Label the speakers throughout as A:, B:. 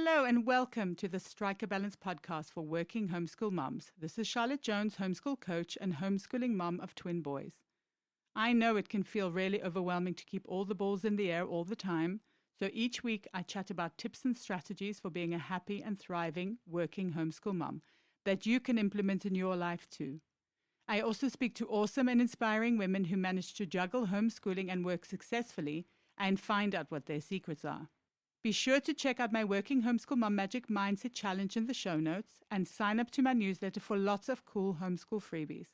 A: Hello and welcome to the Strike a Balance podcast for working homeschool moms. This is Charlotte Jones, homeschool coach and homeschooling mom of twin boys. I know it can feel really overwhelming to keep all the balls in the air all the time, so each week I chat about tips and strategies for being a happy and thriving working homeschool mom that you can implement in your life too. I also speak to awesome and inspiring women who manage to juggle homeschooling and work successfully and find out what their secrets are. Be sure to check out my Working Homeschool Mom Magic Mindset Challenge in the show notes and sign up to my newsletter for lots of cool homeschool freebies.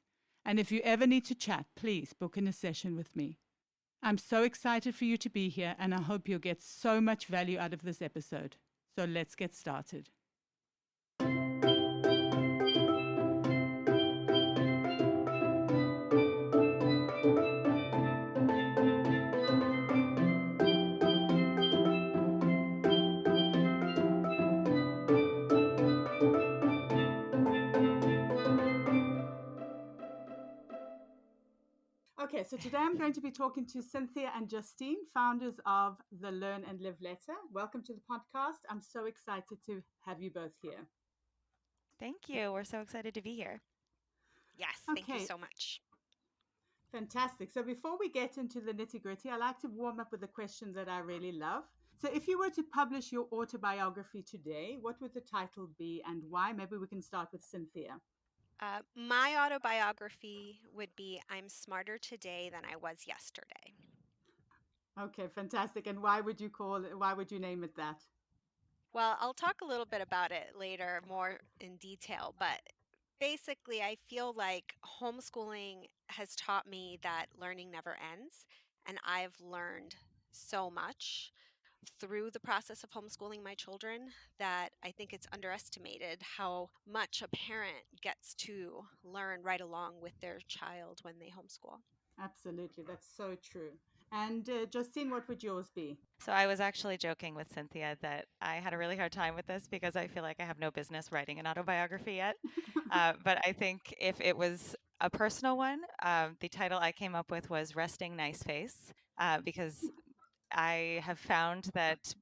A: And if you ever need to chat, please book in a session with me. I'm so excited for you to be here, and I hope you'll get so much value out of this episode. So let's get started. Okay, so today I'm going to be talking to Cynthia and Justine, founders of the Learn and Live Letter. Welcome to the podcast. I'm so excited to have you both here.
B: Thank you. We're so excited to be here.
C: Yes, thank you so much.
A: Fantastic. So before we get into the nitty-gritty, I like to warm up with a question that I really love. So if you were to publish your autobiography today, what would the title be and why? Maybe we can start with Cynthia.
C: My autobiography would be I'm smarter today than I was yesterday.
A: Okay, fantastic. And why would you name it that?
C: Well, I'll talk a little bit about it later, more in detail, but basically, I feel like homeschooling has taught me that learning never ends, and I've learned so much through the process of homeschooling my children that I think it's underestimated how much a parent gets to learn right along with their child when they homeschool.
A: Absolutely. That's so true. And Justine, what would yours be?
B: So I was actually joking with Cynthia that I had a really hard time with this because I feel like I have no business writing an autobiography yet. But I think if it was a personal one, the title I came up with was Resting Nice Face, because I have found that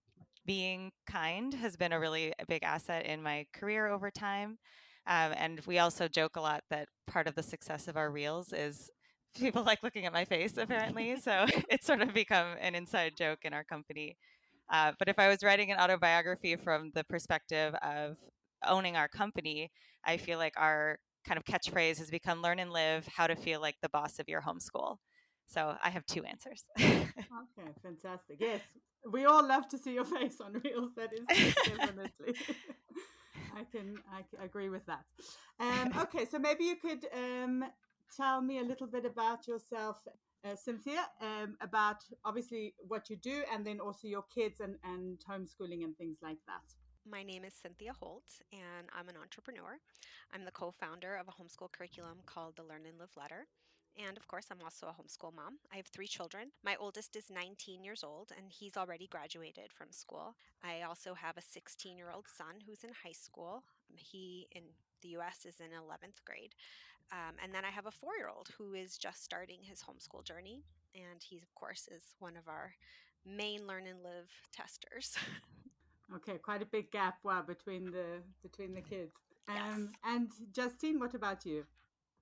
B: being kind has been a really big asset in my career over time. And we also joke a lot that part of the success of our reels is people like looking at my face, apparently. So it's sort of become an inside joke in our company. But if I was writing an autobiography from the perspective of owning our company, I feel like our kind of catchphrase has become learn and live how to feel like the boss of your homeschool. So I have two answers.
A: Okay, fantastic. Yes, we all love to see your face on reels. That is definitely. I agree with that. Okay, so maybe you could tell me a little bit about yourself, Cynthia, about obviously what you do, and then also your kids and homeschooling and things like that.
C: My name is Cynthia Holt, and I'm an entrepreneur. I'm the co-founder of a homeschool curriculum called the Learn and Live Letter. And of course, I'm also a homeschool mom. I have 3 children. My oldest is 19 years old, and he's already graduated from school. I also have a 16-year-old son who's in high school. He in the US is in 11th grade. And then I have a 4-year-old who is just starting his homeschool journey. And he, of course, is one of our main Learn and Live testers.
A: Okay, quite a big gap, wow, between the kids.
C: Yes.
A: And Justine, what about you?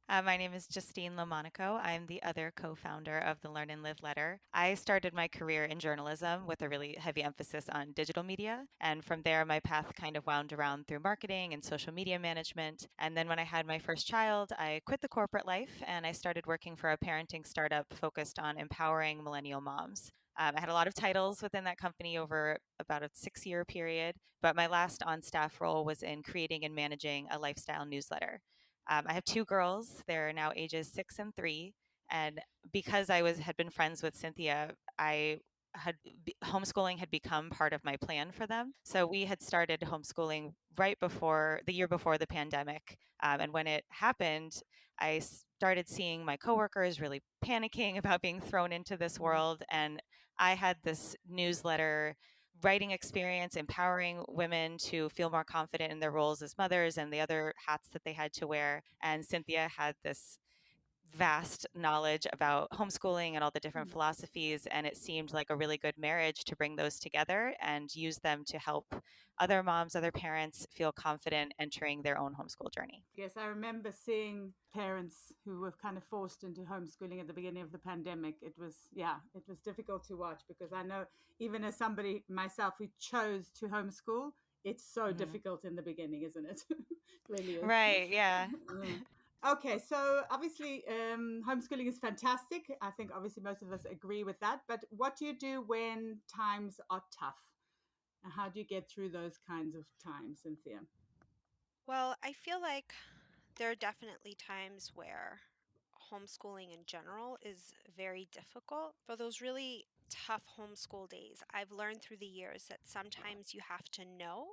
B: My name is Justine Lamonaco. I'm the other co founder of the Learn and Live Letter. I started my career in journalism with a really heavy emphasis on digital media. And from there, my path kind of wound around through marketing and social media management. And then when I had my first child, I quit the corporate life and I started working for a parenting startup focused on empowering millennial moms. I had a lot of titles within that company over about a 6-year period, but my last on staff role was in creating and managing a lifestyle newsletter. I have 2 girls. They're now ages 6 and 3. And because had been friends with Cynthia, homeschooling had become part of my plan for them. So we had started homeschooling right before the year before the pandemic. And when it happened, I started seeing my coworkers really panicking about being thrown into this world. And I had this newsletter writing experience, empowering women to feel more confident in their roles as mothers and the other hats that they had to wear. And Cynthia had this vast knowledge about homeschooling and all the different
A: Mm.
B: philosophies. And it seemed like a really good marriage to bring those together and use them to help other moms, other parents feel confident entering their own homeschool journey.
A: Yes, I remember seeing parents who were kind of forced into homeschooling at the beginning of the pandemic. It was difficult to watch because I know, even as somebody myself who chose to homeschool, it's so
B: Mm-hmm.
A: difficult in the beginning, isn't it? It really is.
B: Right. Yeah.
A: Mm. Okay, so obviously, homeschooling is fantastic. I think obviously most of us agree with that. But what do you do when times are tough? And how do you get through those kinds of times, Cynthia?
C: Well, I feel like there are definitely times where homeschooling in general is very difficult. For those really tough homeschool days, I've learned through the years that sometimes you have to know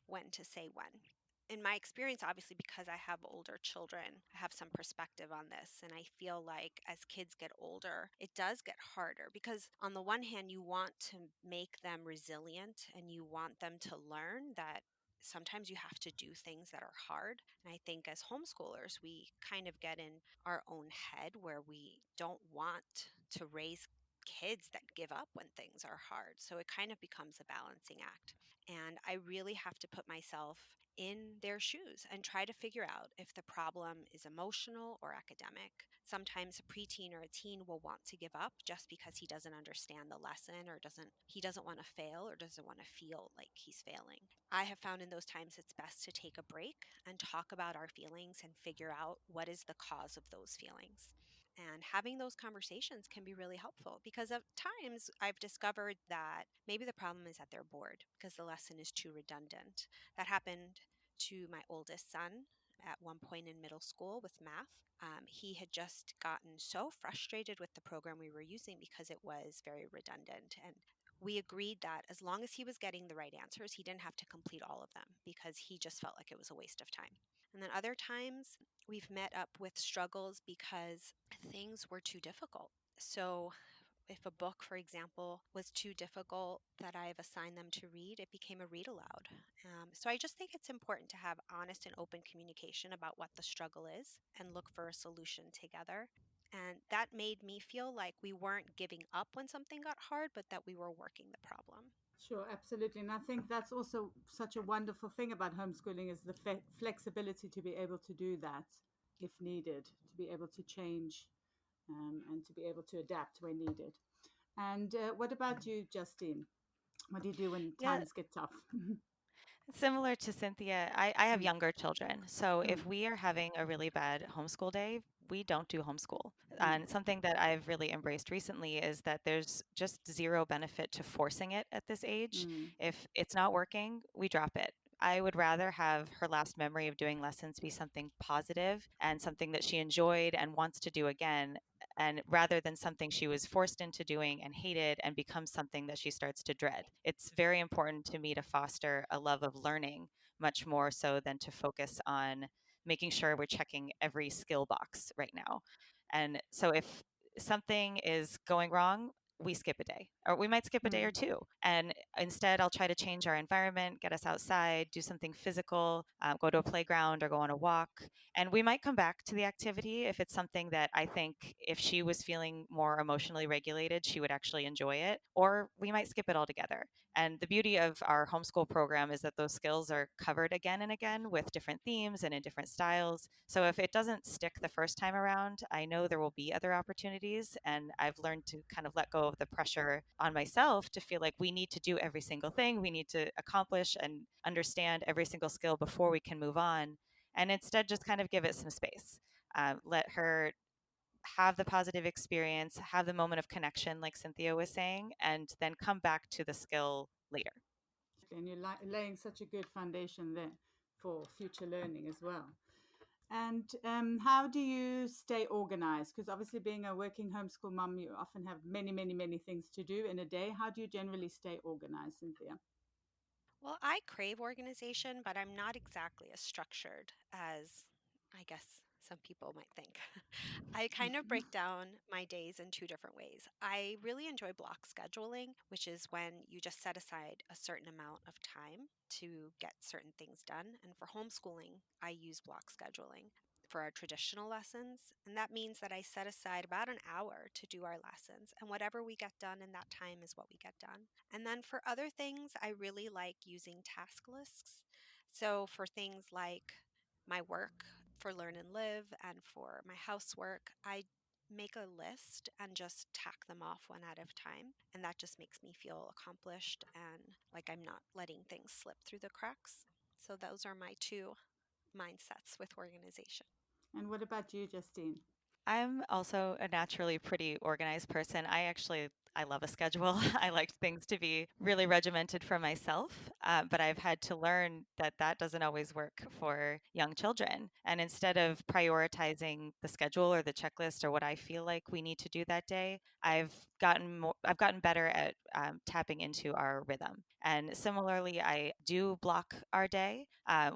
C: when to say when. In my experience, obviously, because I have older children, I have some perspective on this. And I feel like as kids get older, it does get harder because, on the one hand, you want to make them resilient and you want them to learn that sometimes you have to do things that are hard. And I think as homeschoolers, we kind of get in our own head where we don't want to raise kids that give up when things are hard. So it kind of becomes a balancing act. And I really have to put myself in their shoes and try to figure out if the problem is emotional or academic. Sometimes a preteen or a teen will want to give up just because he doesn't understand the lesson or doesn't want to fail or doesn't want to feel like he's failing. I have found in those times it's best to take a break and talk about our feelings and figure out what is the cause of those feelings. And having those conversations can be really helpful because at times I've discovered that maybe the problem is that they're bored because the lesson is too redundant. That happened to my oldest son at one point in middle school with math. He had just gotten so frustrated with the program we were using because it was very redundant. And we agreed that as long as he was getting the right answers, he didn't have to complete all of them because he just felt like it was a waste of time. And then other times we've met up with struggles because things were too difficult. So if a book, for example, was too difficult that I've assigned them to read, it became a read aloud. So I just think it's important to have honest and open communication about what the struggle is and look for a solution together. And that made me feel like we weren't giving up when something got hard, but that we were working the problem.
A: Sure, absolutely. And I think that's also such a wonderful thing about homeschooling is the flexibility to be able to do that if needed, to be able to change and to be able to adapt when needed. And what about you, Justine? What do you do when
B: Yeah.
A: times get tough?
B: Similar to Cynthia, I have
A: Mm,
B: younger children. So
A: mm,
B: if we are having a really bad homeschool day, we don't do homeschool.
A: mm,
B: And something that I've really embraced recently is that there's just zero benefit to forcing it at this age.
A: mm.
B: If it's not working, we drop it. I would rather have her last memory of doing lessons be something positive and something that she enjoyed and wants to do again, and rather than something she was forced into doing and hated and becomes something that she starts to dread. It's very important to me to foster a love of learning much more so than to focus on making sure we're checking every skill box right now. And so if something is going wrong, we skip a day, or we might skip a day or
A: Mm.
B: two. And instead, I'll try to change our environment, get us outside, do something physical, go to a playground or go on a walk. And we might come back to the activity if it's something that I think if she was feeling more emotionally regulated, she would actually enjoy it, or we might skip it altogether. And the beauty of our homeschool program is that those skills are covered again and again with different themes and in different styles. So if it doesn't stick the first time around, I know there will be other opportunities. And I've learned to kind of let go of the pressure on myself to feel like we need to do every single thing, we need to accomplish and understand every single skill before we can move on. And instead, just kind of give it some space. Let her have the positive experience, have the moment of connection, like Cynthia was saying, and then come back to the skill later.
A: And you're laying such a good foundation there for future learning as well. And how do you stay organized? Because obviously, being a working homeschool mom, you often have many, many, many things to do in a day. How do you generally stay organized, Cynthia?
C: Well, I crave organization, but I'm not exactly as structured as I guess some people might think. I kind of break down my days in two different ways. I really enjoy block scheduling, which is when you just set aside a certain amount of time to get certain things done. And for homeschooling, I use block scheduling. for our traditional lessons, and that means that I set aside about an hour to do our lessons, and whatever we get done in that time is what we get done. And then for other things, I really like using task lists. So for things like my work for Learn and Live and for my housework, I make a list and just tack them off one at a time. And that just makes me feel accomplished and like I'm not letting things slip through the cracks. So those are my two mindsets with organization.
A: And what about you, Justine?
B: I'm also a naturally pretty organized person. I love a schedule. I like things to be really regimented for myself, but I've had to learn that that doesn't always work for young children. And instead of prioritizing the schedule or the checklist or what I feel like we need to do that day, I've gotten better at tapping into our rhythm. And similarly, I do block our day.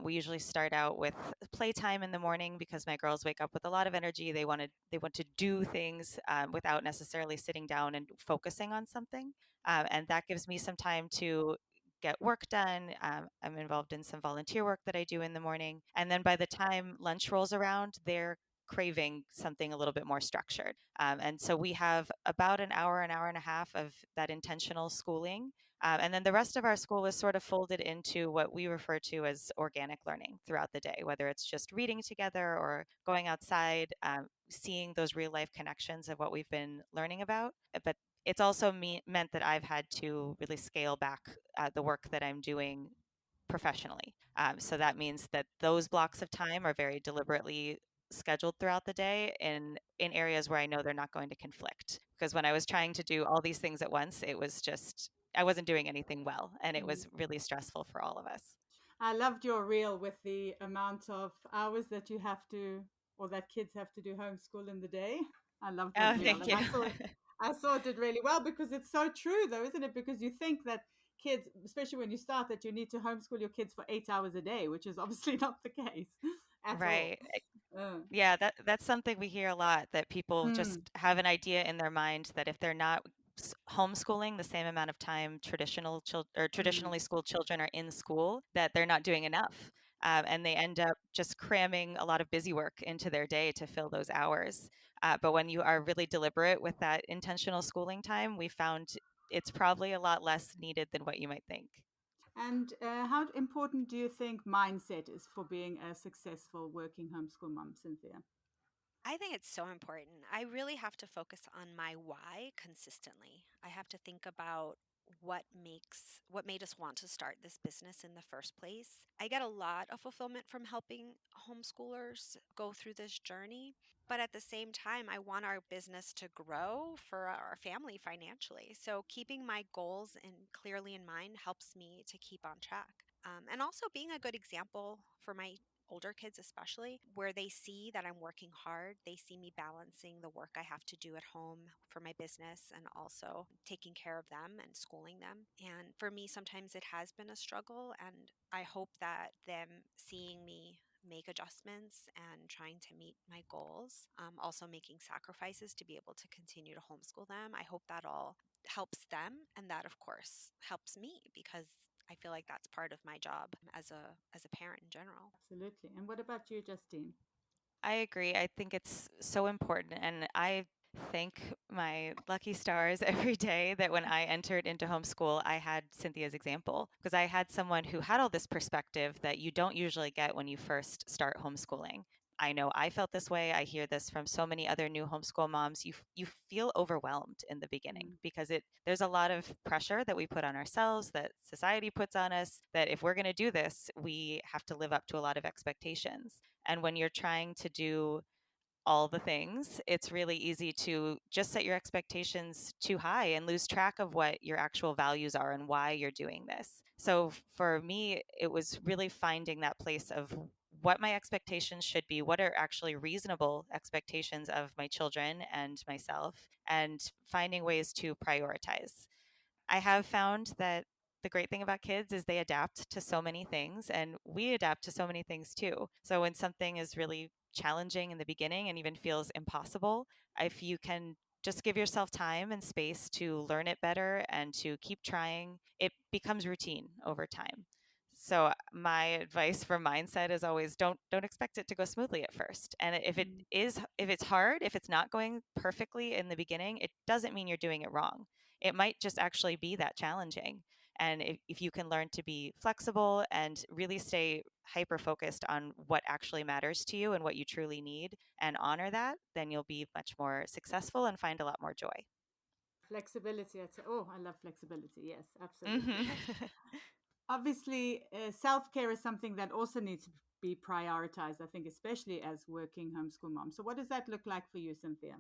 B: We usually start out with playtime in the morning because my girls wake up with a lot of energy. They want to do things without necessarily sitting down and focusing on something, and that gives me some time to get work done. I'm involved in some volunteer work that I do in the morning, and then by the time lunch rolls around, they're craving something a little bit more structured. And so we have about an hour and a half of that intentional schooling. And then the rest of our school is sort of folded into what we refer to as organic learning throughout the day, whether it's just reading together or going outside, seeing those real life connections of what we've been learning about. But it's also meant that I've had to really scale back the work that I'm doing professionally. So that means that those blocks of time are very deliberately scheduled throughout the day in areas where I know they're not going to conflict. Because when I was trying to do all these things at once, it was just I wasn't doing anything well, and it
A: Mm.
B: was really stressful for all of us.
A: I loved your reel with the amount of hours that you have to, or that kids have to do homeschool in the day. I loved that
B: Oh,
A: reel,
B: thank
A: and
B: you.
A: I saw it did really well because it's so true, though, isn't it? Because you think that kids, especially when you start, that you need to homeschool your kids for 8 hours a day, which is obviously not the case at all.
B: Right.
A: Uh,
B: Yeah, that's something we hear a lot, that people just
A: mm,
B: have an idea in their mind that if they're not homeschooling the same amount of time
A: mm.
B: traditionally schooled children are in school, that they're not doing enough. And they end up just cramming a lot of busy work into their day to fill those hours. But when you are really deliberate with that intentional schooling time, we found it's probably a lot less needed than what you might think.
A: And how important do you think mindset is for being a successful working homeschool mom, Cynthia?
C: I think it's so important. I really have to focus on my why consistently. I have to think about what made us want to start this business in the first place. I get a lot of fulfillment from helping homeschoolers go through this journey, but at the same time I want our business to grow for our family financially. So keeping my goals and clearly in mind helps me to keep on track. And also being a good example for my older kids especially, where they see that I'm working hard. They see me balancing the work I have to do at home for my business and also taking care of them and schooling them. And for me, sometimes it has been a struggle. And I hope that them seeing me make adjustments and trying to meet my goals, also making sacrifices to be able to continue to homeschool them. I hope that all helps them, and that of course helps me because I feel like that's part of my job as a parent in general.
A: Absolutely. And what about you, Justine?
B: I agree. I think it's so important. And I thank my lucky stars every day that when I entered into homeschool, I had Cynthia's example, because I had someone who had all this perspective that you don't usually get when you first start homeschooling. I know I felt this way. I hear this from so many other new homeschool moms. You feel overwhelmed in the beginning
A: Mm.
B: because there's a lot of pressure that we put on ourselves, that society puts on us, that if we're going to do this, we have to live up to a lot of expectations. And when you're trying to do all the things, it's really easy to just set your expectations too high and lose track of what your actual values are and why you're doing this. So for me, it was really finding that place of what my expectations should be, what are actually reasonable expectations of my children and myself, and finding ways to prioritize. I have found that the great thing about kids is they adapt to so many things, and we adapt to so many things too. So when something is really challenging in the beginning and even feels impossible, if you can just give yourself time and space to learn it better and to keep trying, it becomes routine over time. So my advice for mindset is always don't expect it to go smoothly at first. And if it's hard, if it's not going perfectly in the beginning, it doesn't mean you're doing it wrong. It might just actually be that challenging. And if you can learn to be flexible and really stay hyper focused on what actually matters to you and what you truly need and honor that, then you'll be much more successful and find a lot more joy.
A: Flexibility. Oh, I love flexibility. Yes, absolutely.
B: Hmm.
A: Obviously, self care is something that also needs to be prioritized, I think, especially as working homeschool moms. So, what does that look like for you, Cynthia?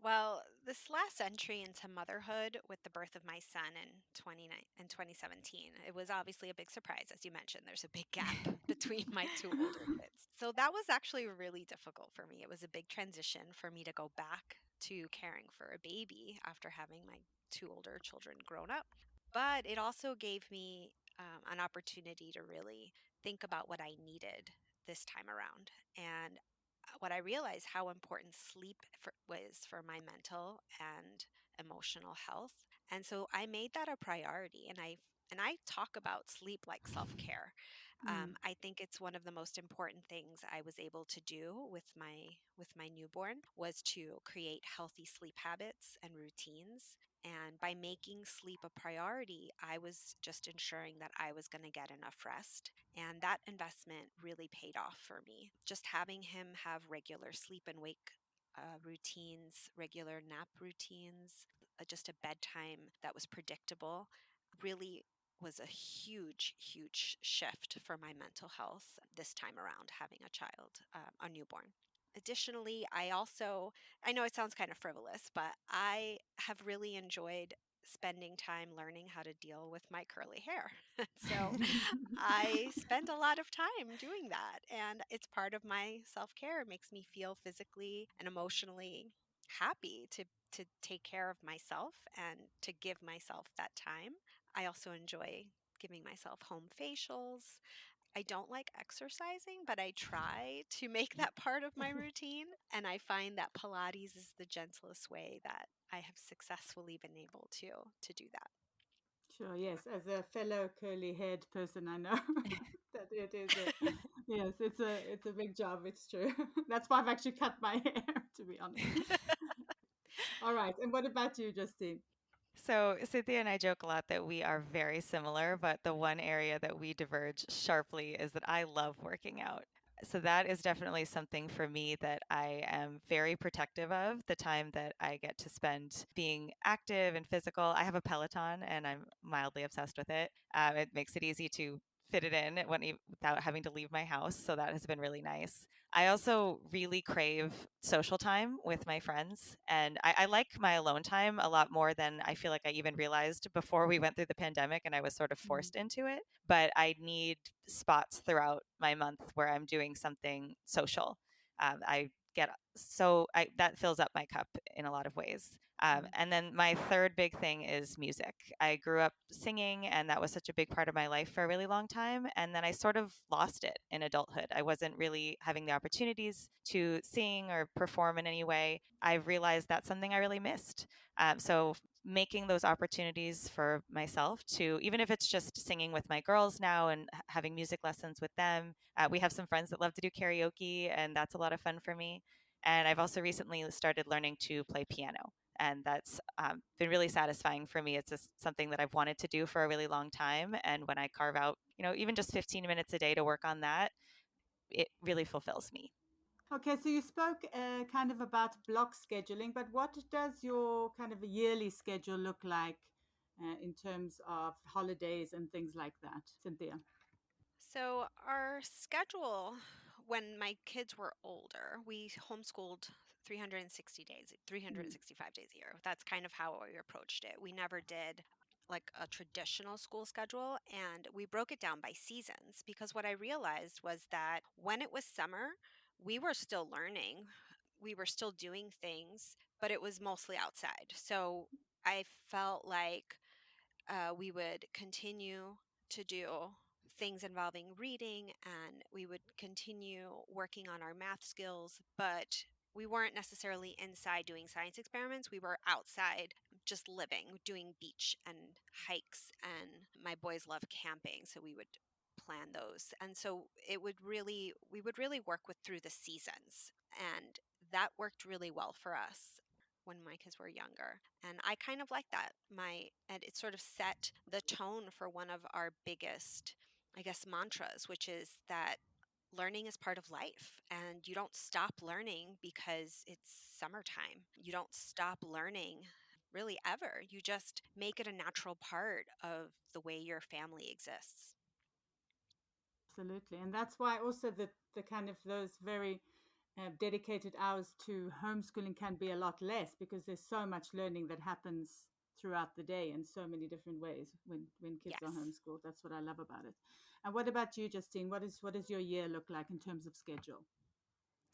C: Well, this last entry into motherhood with the birth of my son in 2017, it was obviously a big surprise. As you mentioned, there's a big gap between my two older kids. So that was actually really difficult for me. It was a big transition for me to go back to caring for a baby after having my two older children grown up. But it also gave me an opportunity to really think about what I needed this time around. And what I realized how important was for my mental and emotional health. And so I made that a priority, and I talk about sleep like self-care.
A: Mm.
C: I think it's one of the most important things I was able to do with my newborn was to create healthy sleep habits and routines. And by making sleep a priority, I was just ensuring that I was going to get enough rest. And that investment really paid off for me. Just having him have regular sleep and wake routines, regular nap routines, just a bedtime that was predictable really was a huge, huge shift for my mental health this time around having a child, a newborn. Additionally, I know it sounds kind of frivolous, but I have really enjoyed spending time learning how to deal with my curly hair. So I spend a lot of time doing that, and it's part of my self-care. It makes me feel physically and emotionally happy to take care of myself and to give myself that time. I also enjoy giving myself home facials. I don't like exercising, but I try to make that part of my routine, and I find that Pilates is the gentlest way that I have successfully been able to do that.
A: Sure, yes. As a fellow curly-haired person, I know that it is a yes, it's a big job. It's true. That's why I've actually cut my hair, to be honest. All right. And what about you, Justine?
B: So, Cynthia and I joke a lot that we are very similar, but the one area that we diverge sharply is that I love working out. So, that is definitely something for me that I am very protective of the time that I get to spend being active and physical. I have a Peloton and I'm mildly obsessed with it. It makes it easy to fit it in without having to leave my house. So, that has been really nice. I also really crave social time with my friends. And I like my alone time a lot more than I feel like I even realized before we went through the pandemic and I was sort of
A: Mm.
B: forced into it. But I need spots throughout my month where I'm doing something social. I get that fills up my cup in a lot of ways.
A: Mm.
B: And then my third big thing is music. I grew up singing, and that was such a big part of my life for a really long time. And then I sort of lost it in adulthood. I wasn't really having the opportunities to sing or perform in any way. I realized that's something I really missed. So making those opportunities for myself to, even if it's just singing with my girls now and having music lessons with them. We have some friends that love to do karaoke, and that's a lot of fun for me. And I've also recently started learning to play piano, and that's been really satisfying for me. It's just something that I've wanted to do for a really long time, and when I carve out, even just 15 minutes a day to work on that, it really fulfills me.
A: Okay, so you spoke kind of about block scheduling, but what does your kind of a yearly schedule look like in terms of holidays and things like that, Cynthia?
C: So, our schedule when my kids were older, we homeschooled 360 days,
A: Mm.
C: 365 days a year. That's kind of how we approached it. We never did like a traditional school schedule, and we broke it down by seasons because what I realized was that when it was summer, we were still learning, we were still doing things, but it was mostly outside. So, I felt like we would continue to do things involving reading and we would continue working on our math skills, but we weren't necessarily inside doing science experiments. We were outside just living, doing beach and hikes. And my boys love camping. So we would plan those. And so we would really work with through the seasons. And that worked really well for us when my kids were younger. And I kind of like that. And it sort of set the tone for one of our biggest, I guess, mantras, which is that learning is part of life and you don't stop learning because it's summertime. You don't stop learning really ever. You just make it a natural part of the way your family exists.
A: Absolutely. And that's why also the kind of those very dedicated hours to homeschooling can be a lot less, because there's so much learning that happens throughout the day in so many different ways when kids are
C: Yes.
A: homeschooled. That's what I love about it. And what about you, Justine? What does your year look like in terms of schedule?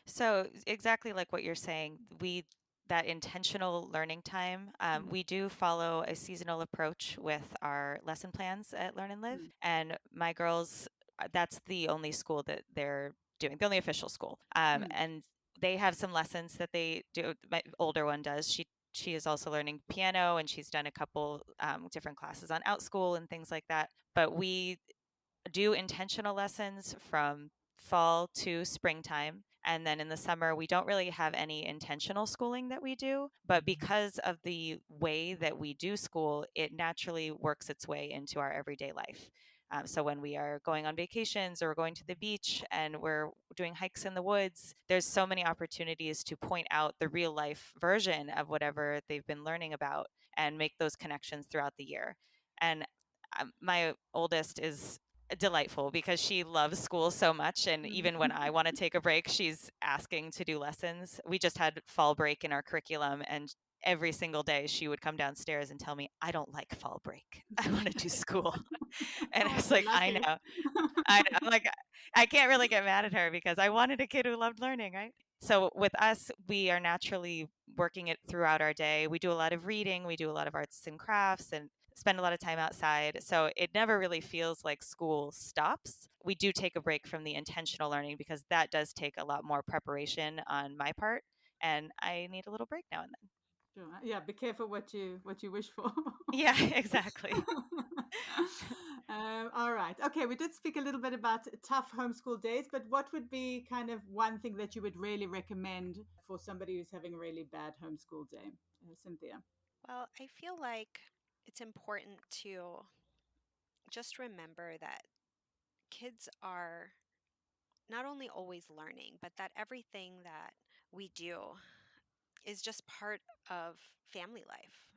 B: So exactly like what you're saying, we that intentional learning time,
A: Mm,
B: we do follow a seasonal approach with our lesson plans at Learn and Live.
A: mm,
B: And my girls, that's the only school that they're doing, the only official school.
A: mm,
B: And they have some lessons that they do. My older one does. She is also learning piano, and she's done a couple different classes on Outschool and things like that. But we do intentional lessons from fall to springtime. And then in the summer, we don't really have any intentional schooling that we do. But because of the way that we do school, it naturally works its way into our everyday life. So when we are going on vacations or going to the beach and we're doing hikes in the woods, there's so many opportunities to point out the real life version of whatever they've been learning about and make those connections throughout the year. And my oldest is delightful because she loves school so much, and even when
A: mm.
B: I want to take a break, she's asking to do lessons. We just had fall break in our curriculum, and every single day she would come downstairs and tell me, I don't like fall break, I want to do school. And
A: Oh,
B: it's
A: so
B: like,
A: lucky.
B: I know. I'm like, I can't really get mad at her because I wanted a kid who loved learning, right? So with us, we are naturally working it throughout our day. We do a lot of reading, we do a lot of arts and crafts, and spend a lot of time outside. So it never really feels like school stops. We do take a break from the intentional learning because that does take a lot more preparation on my part, and I need a little break now and then.
A: Sure. Yeah, be careful what you wish for.
B: Yeah, exactly.
A: All right. Okay, we did speak a little bit about tough homeschool days, but what would be kind of one thing that you would really recommend for somebody who's having a really bad homeschool day? Cynthia.
C: Well, I feel like it's important to just remember that kids are not only always learning, but that everything that we do is just part of family life.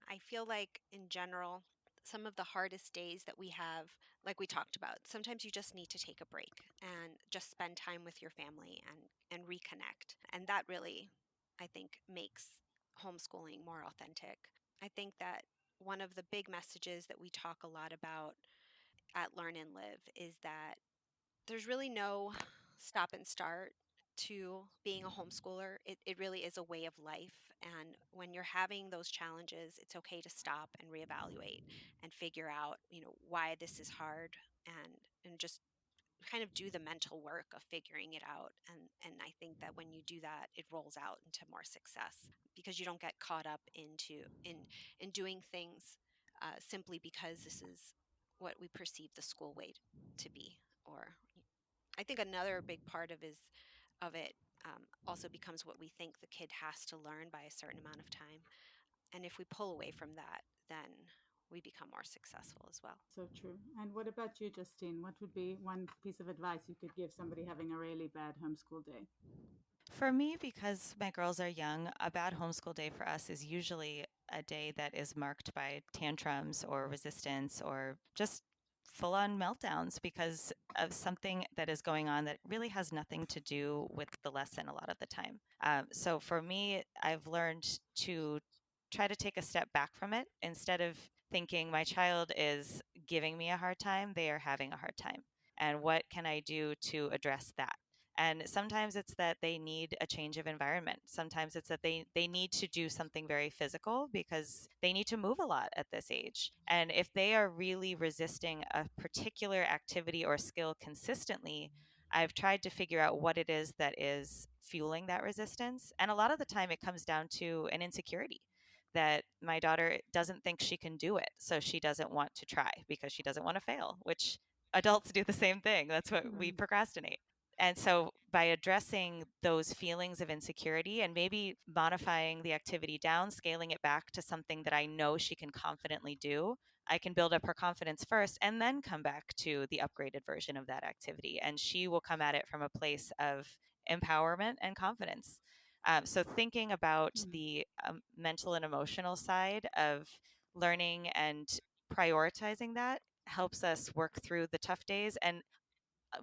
C: I feel like, in general, some of the hardest days that we have, like we talked about, sometimes you just need to take a break and just spend time with your family and reconnect. And that really, I think, makes homeschooling more authentic. I think that one of the big messages that we talk a lot about at Learn and Live is that there's really no stop and start to being a homeschooler. It really is a way of life. And when you're having those challenges, it's okay to stop and reevaluate and figure out, why this is hard and just kind of do the mental work of figuring it out. And I think that when you do that, it rolls out into more success because you don't get caught up in doing things simply because this is what we perceive the school way to be. Or I think another big part of it also becomes what we think the kid has to learn by a certain amount of time. And if we pull away from that, then we become more successful as well.
A: So true. And what about you, Justine? What would be one piece of advice you could give somebody having a really bad homeschool day?
B: For me, because my girls are young, a bad homeschool day for us is usually a day that is marked by tantrums or resistance or just full on meltdowns because of something that is going on that really has nothing to do with the lesson a lot of the time. So for me, I've learned to try to take a step back from it instead of thinking my child is giving me a hard time, they are having a hard time. And what can I do to address that? And sometimes it's that they need a change of environment. Sometimes it's that they need to do something very physical because they need to move a lot at this age. And if they are really resisting a particular activity or skill consistently, I've tried to figure out what it is that is fueling that resistance. And a lot of the time it comes down to an insecurity that my daughter doesn't think she can do it. So she doesn't want to try because she doesn't want to fail, which adults do the same thing. That's what we procrastinate. And so by addressing those feelings of insecurity and maybe modifying the activity down, scaling it back to something that I know she can confidently do, I can build up her confidence first and then come back to the upgraded version of that activity. And she will come at it from a place of empowerment and confidence. So thinking about the mental and emotional side of learning and prioritizing that helps us work through the tough days and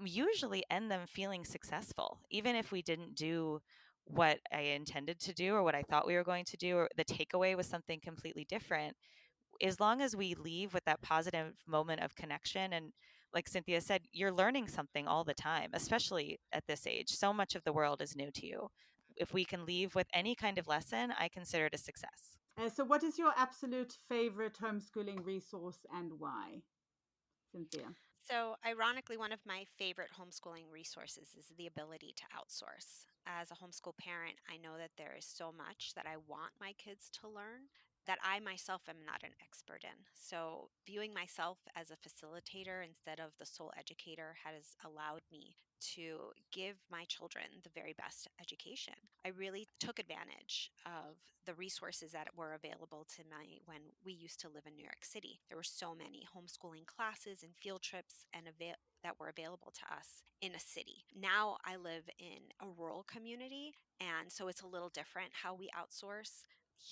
B: usually end them feeling successful, even if we didn't do what I intended to do or what I thought we were going to do, or the takeaway was something completely different. As long as we leave with that positive moment of connection, and like Cynthia said, you're learning something all the time, especially at this age. So much of the world is new to you. If we can leave with any kind of lesson, I consider it a success.
A: So what is your absolute favorite homeschooling resource and why, Cynthia?
C: So, ironically, one of my favorite homeschooling resources is the ability to outsource. As a homeschool parent, I know that there is so much that I want my kids to learn that I myself am not an expert in. So, viewing myself as a facilitator instead of the sole educator has allowed me to give my children the very best education. I really took advantage of the resources that were available to me when we used to live in New York City. There were so many homeschooling classes and field trips that were available to us in a city. Now I live in a rural community, and so it's a little different how we outsource.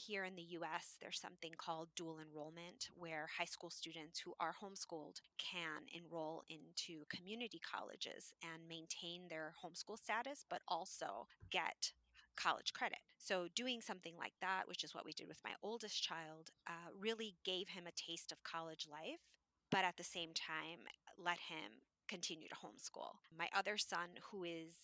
C: Here in the US, there's something called dual enrollment, where high school students who are homeschooled can enroll into community colleges and maintain their homeschool status, but also get college credit. So, doing something like that, which is what we did with my oldest child, really gave him a taste of college life, but at the same time, let him continue to homeschool. My other son who is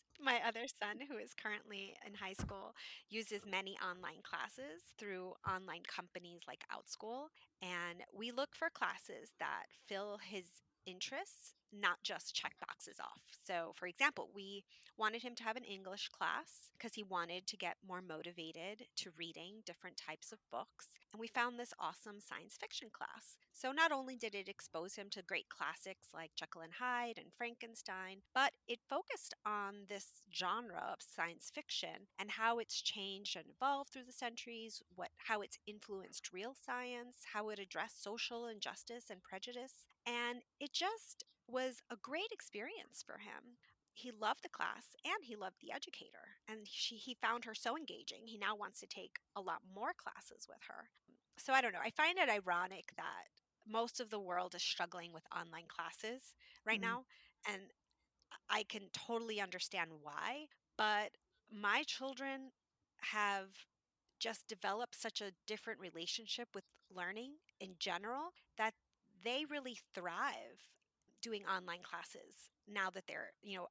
C: currently in high school uses many online classes through online companies like Outschool, and we look for classes that fill his interests, not just check boxes off. So, for example, we wanted him to have an English class because he wanted to get more motivated to reading different types of books. And we found this awesome science fiction class. So not only did it expose him to great classics like Jekyll and Hyde and Frankenstein, but it focused on this genre of science fiction and how it's changed and evolved through the centuries, how it's influenced real science, how it addressed social injustice and prejudice. And it just was a great experience for him. He loved the class and he loved the educator, and he found her so engaging. He now wants to take a lot more classes with her. So I don't know. I find it ironic that most of the world is struggling with online classes right now, and I can totally understand why, but my children have just developed such a different relationship with learning in general that they really thrive doing online classes now that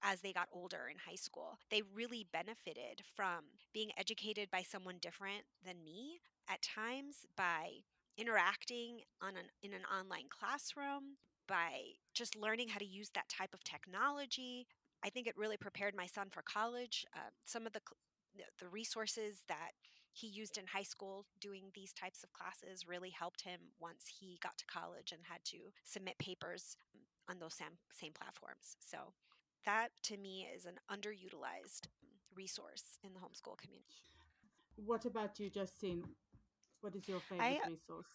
C: as they got older in high school. They really benefited from being educated by someone different than me at times, by interacting in an online classroom, by just learning how to use that type of technology. I think it really prepared my son for college. Some of the resources that he used in high school doing these types of classes really helped him once he got to college and had to submit papers on those same platforms. So that to me is an underutilized resource in the homeschool community.
A: What about you, Justine? What is your favorite
B: I
A: resource?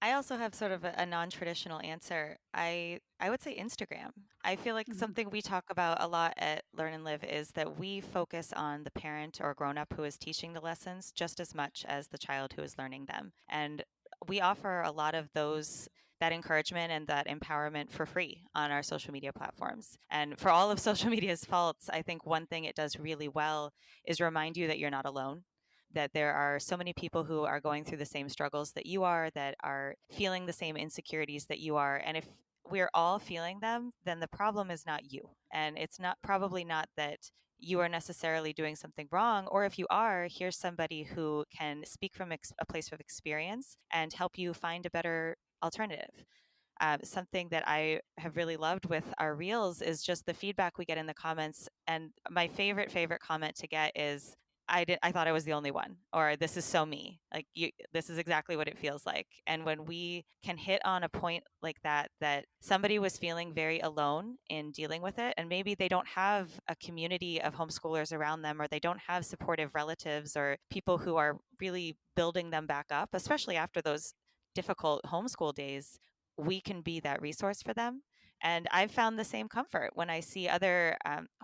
B: I also have sort of a non-traditional answer. I would say Instagram. I feel like something we talk about a lot at Learn and Live is that we focus on the parent or grown-up who is teaching the lessons just as much as the child who is learning them. And we offer a lot of that encouragement and that empowerment for free on our social media platforms. And for all of social media's faults, I think one thing it does really well is remind you that you're not alone, that there are so many people who are going through the same struggles that you are, that are feeling the same insecurities that you are. And if we're all feeling them, then the problem is not you. And it's probably not that you are necessarily doing something wrong, or if you are, here's somebody who can speak from a place of experience and help you find a better alternative. Something that I have really loved with our reels is just the feedback we get in the comments. And my favorite comment to get is, I thought I was the only one, or this is so me. Like this is exactly what it feels like. And when we can hit on a point like that somebody was feeling very alone in dealing with it, and maybe they don't have a community of homeschoolers around them, or they don't have supportive relatives or people who are really building them back up, especially after those difficult homeschool days, we can be that resource for them. And I've found the same comfort when I see other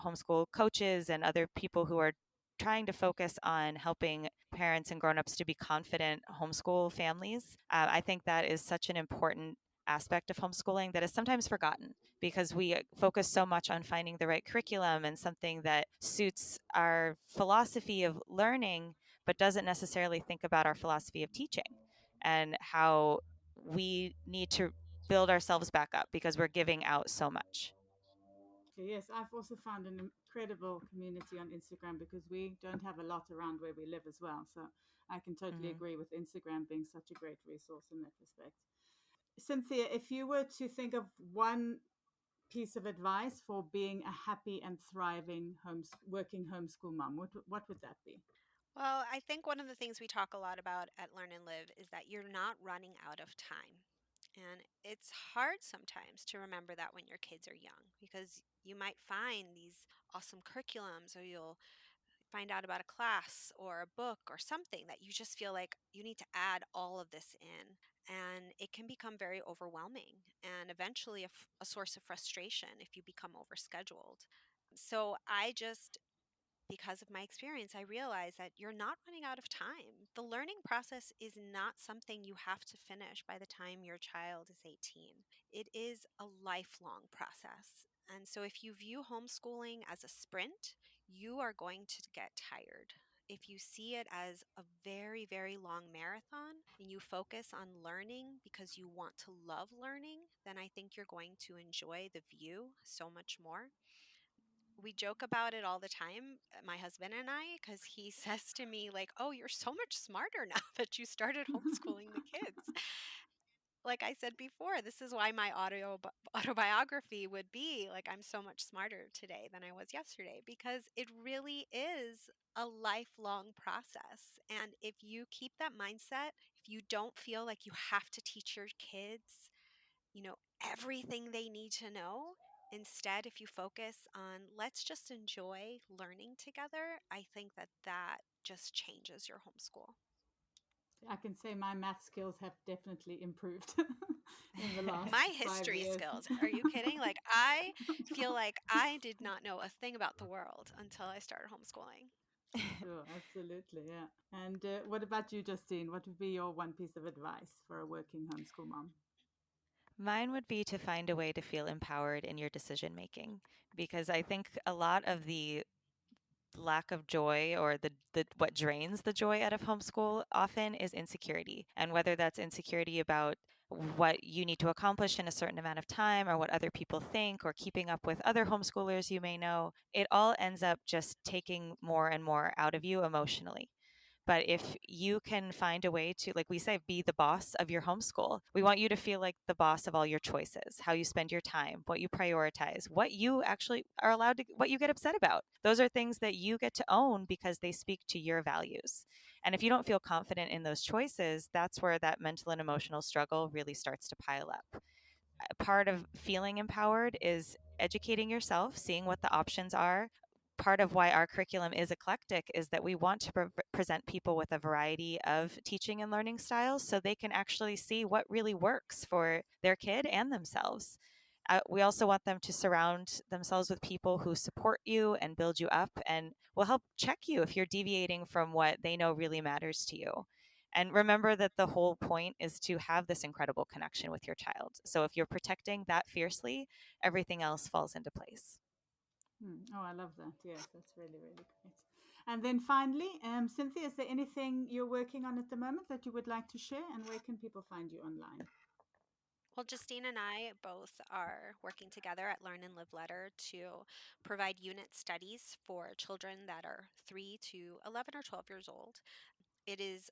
B: homeschool coaches and other people who are trying to focus on helping parents and grown-ups to be confident homeschool families. I think that is such an important aspect of homeschooling that is sometimes forgotten because we focus so much on finding the right curriculum and something that suits our philosophy of learning, but doesn't necessarily think about our philosophy of teaching and how we need to build ourselves back up because we're giving out so much.
A: Yes, I've also found an incredible community on Instagram because we don't have a lot around where we live as well. So I can totally
B: Mm-hmm.
A: agree with Instagram being such a great resource in that respect. Cynthia, if you were to think of one piece of advice for being a happy and thriving working homeschool mom, what would that be?
C: Well, I think one of the things we talk a lot about at Learn and Live is that you're not running out of time. And it's hard sometimes to remember that when your kids are young because you might find these awesome curriculums or you'll find out about a class or a book or something that you just feel like you need to add all of this in. And it can become very overwhelming and eventually a source of frustration if you become overscheduled. So I just because of my experience, I realize that you're not running out of time. The learning process is not something you have to finish by the time your child is 18. It is a lifelong process. And so if you view homeschooling as a sprint, you are going to get tired. If you see it as a very, very long marathon and you focus on learning because you want to love learning, then I think you're going to enjoy the view so much more. We joke about it all the time, my husband and I, because he says to me, like, oh, you're so much smarter now that you started homeschooling the kids. Like I said before, this is why my autobiography would be like, I'm so much smarter today than I was yesterday, because it really is a lifelong process. And if you keep that mindset, if you don't feel like you have to teach your kids you know, everything they need to know. Instead, if you focus on let's just enjoy learning together, I think that that just changes your homeschool.
A: I can say my math skills have definitely improved in the last
C: My
A: 5
C: history
A: years.
C: skills, are you kidding? Like, I feel like I did not know a thing about the world until I started homeschooling.
A: Sure, absolutely, yeah. And what about you, Justine? What would be your one piece of advice for a working homeschool mom?
B: Mine would be to find a way to feel empowered in your decision making because I think a lot of the lack of joy or the what drains the joy out of homeschool often is insecurity, and whether that's insecurity about what you need to accomplish in a certain amount of time or what other people think or keeping up with other homeschoolers you may know, it all ends up just taking more and more out of you emotionally. But if you can find a way to, like we say, be the boss of your homeschool, we want you to feel like the boss of all your choices, how you spend your time, what you prioritize, what you actually are allowed to, what you get upset about. Those are things that you get to own because they speak to your values. And if you don't feel confident in those choices, that's where that mental and emotional struggle really starts to pile up. Part of feeling empowered is educating yourself, seeing what the options are. Part of why our curriculum is eclectic is that we want to present people with a variety of teaching and learning styles so they can actually see what really works for their kid and themselves. We also want them to surround themselves with people who support you and build you up and will help check you if you're deviating from what they know really matters to you. And remember that the whole point is to have this incredible connection with your child. So if you're protecting that fiercely, everything else falls into place.
A: Oh, I love that. Yes, that's really, really great. And then finally, Cynthia, is there anything you're working on at the moment that you would like to share, and where can people find you online?
C: Well, Justine and I both are working together at Learn and Live Letter to provide unit studies for children that are 3 to 11 or 12 years old. It is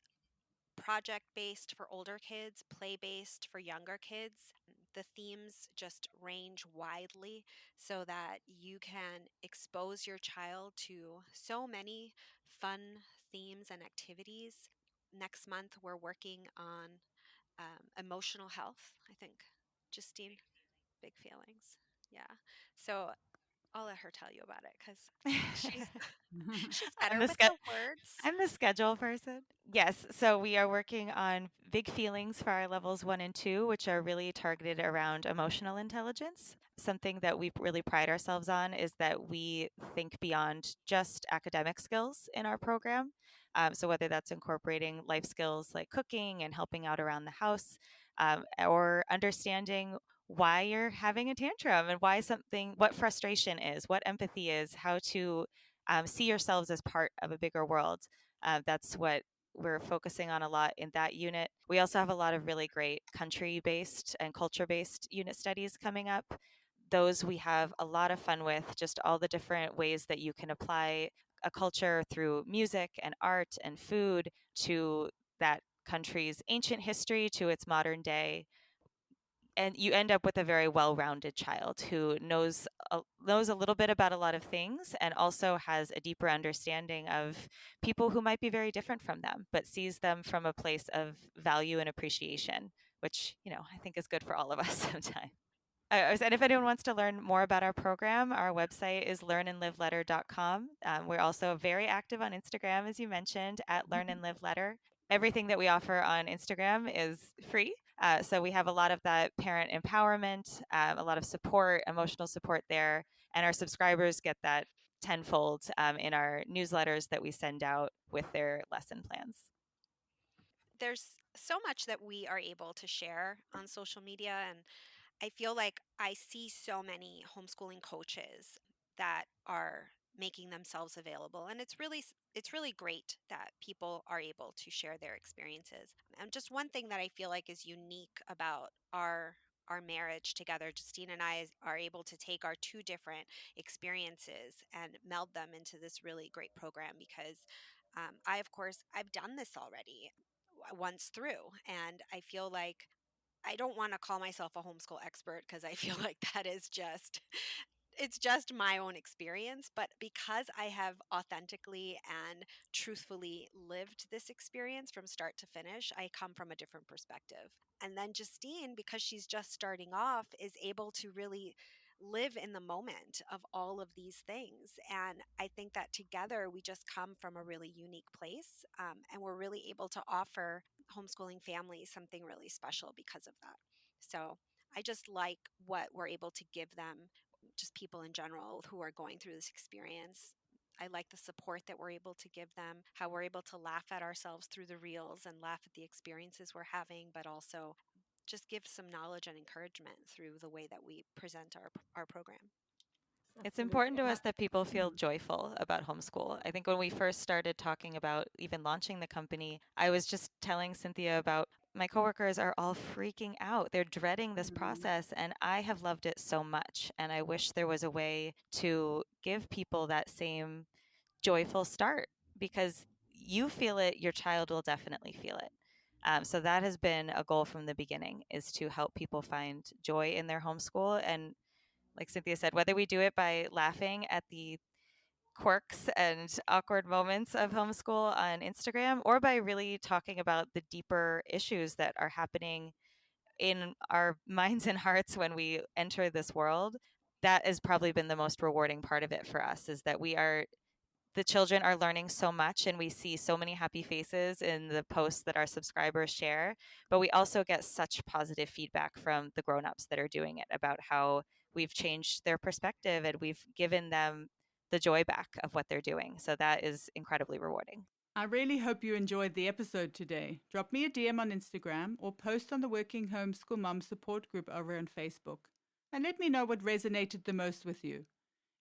C: project based for older kids, play based for younger kids. The themes just range widely so that you can expose your child to so many fun themes and activities. Next month, we're working on emotional health, I think. Justine, big feelings. Yeah. So I'll let her tell you about it because she's she's
B: I'm
C: better
B: the
C: with
B: sch-
C: the words.
B: I'm the schedule person. Yes, so we are working on big feelings for our levels 1 and 2, which are really targeted around emotional intelligence. Something that we really pride ourselves on is that we think beyond just academic skills in our program. So, whether that's incorporating life skills like cooking and helping out around the house, or understanding why you're having a tantrum and why something, what frustration is, what empathy is, how to see yourselves as part of a bigger world. That's what we're focusing on a lot in that unit. We also have a lot of really great country based and culture based unit studies coming up. Those we have a lot of fun with, just all the different ways that you can apply a culture through music and art and food to that country's ancient history to its modern day, and you end up with a very well-rounded child who knows a little bit about a lot of things and also has a deeper understanding of people who might be very different from them, but sees them from a place of value and appreciation, which I think is good for all of us sometimes. And if anyone wants to learn more about our program, our website is learnandliveletter.com. We're also very active on Instagram, as you mentioned, at learnandliveletter. Everything that we offer on Instagram is free. So we have a lot of that parent empowerment, a lot of support, emotional support there. And our subscribers get that tenfold in our newsletters that we send out with their lesson plans.
C: There's so much that we are able to share on social media, and I feel like I see so many homeschooling coaches that are making themselves available, and it's really great that people are able to share their experiences. And just one thing that I feel like is unique about our marriage together, Justine and I are able to take our two different experiences and meld them into this really great program because I, of course, I've done this already once through, and I feel like I don't want to call myself a homeschool expert because I feel like that is just it's just my own experience, but because I have authentically and truthfully lived this experience from start to finish, I come from a different perspective. And then Justine, because she's just starting off, is able to really live in the moment of all of these things. And I think that together we just come from a really unique place. And we're really able to offer homeschooling families something really special because of that. So I just like what we're able to give them, just people in general who are going through this experience. I like the support that we're able to give them, how we're able to laugh at ourselves through the reels and laugh at the experiences we're having, but also just give some knowledge and encouragement through the way that we present our program.
B: It's
A: Absolutely.
B: important to us that people feel
A: Mm.
B: joyful about homeschool. I think when we first started talking about even launching the company, I was just telling Cynthia about my coworkers are all freaking out. They're dreading this
A: Mm.
B: process, and I have loved it so much. And I wish there was a way to give people that same joyful start because you feel it, your child will definitely feel it. So that has been a goal from the beginning, is to help people find joy in their homeschool. And like Cynthia said, whether we do it by laughing at the quirks and awkward moments of homeschool on Instagram or by really talking about the deeper issues that are happening in our minds and hearts when we enter this world, that has probably been the most rewarding part of it for us, is that the children are learning so much and we see so many happy faces in the posts that our subscribers share, but we also get such positive feedback from the grown-ups that are doing it about how we've changed their perspective and we've given them the joy back of what they're doing. So that is incredibly rewarding.
A: I really hope you enjoyed the episode today. Drop me a DM on Instagram or post on the Working Homeschool Mom support group over on Facebook and let me know what resonated the most with you.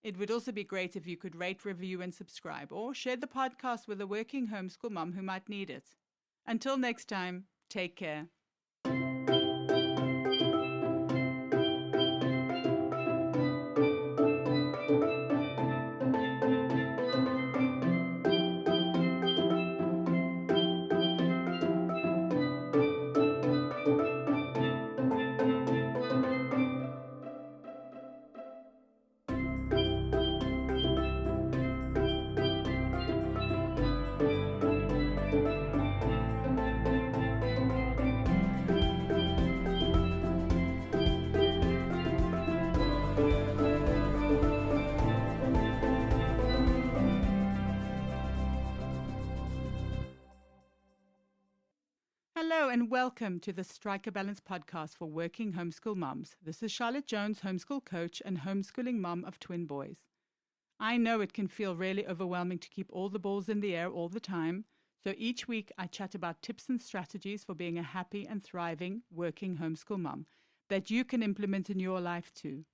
A: It would also be great if you could rate, review, and subscribe, or share the podcast with a working homeschool mom who might need it. Until next time, take care. Hello and welcome to the Strike a Balance podcast for working homeschool moms. This is Charlotte Jones, homeschool coach and homeschooling mom of twin boys. I know it can feel really overwhelming to keep all the balls in the air all the time, so each week I chat about tips and strategies for being a happy and thriving working homeschool mom that you can implement in your life too.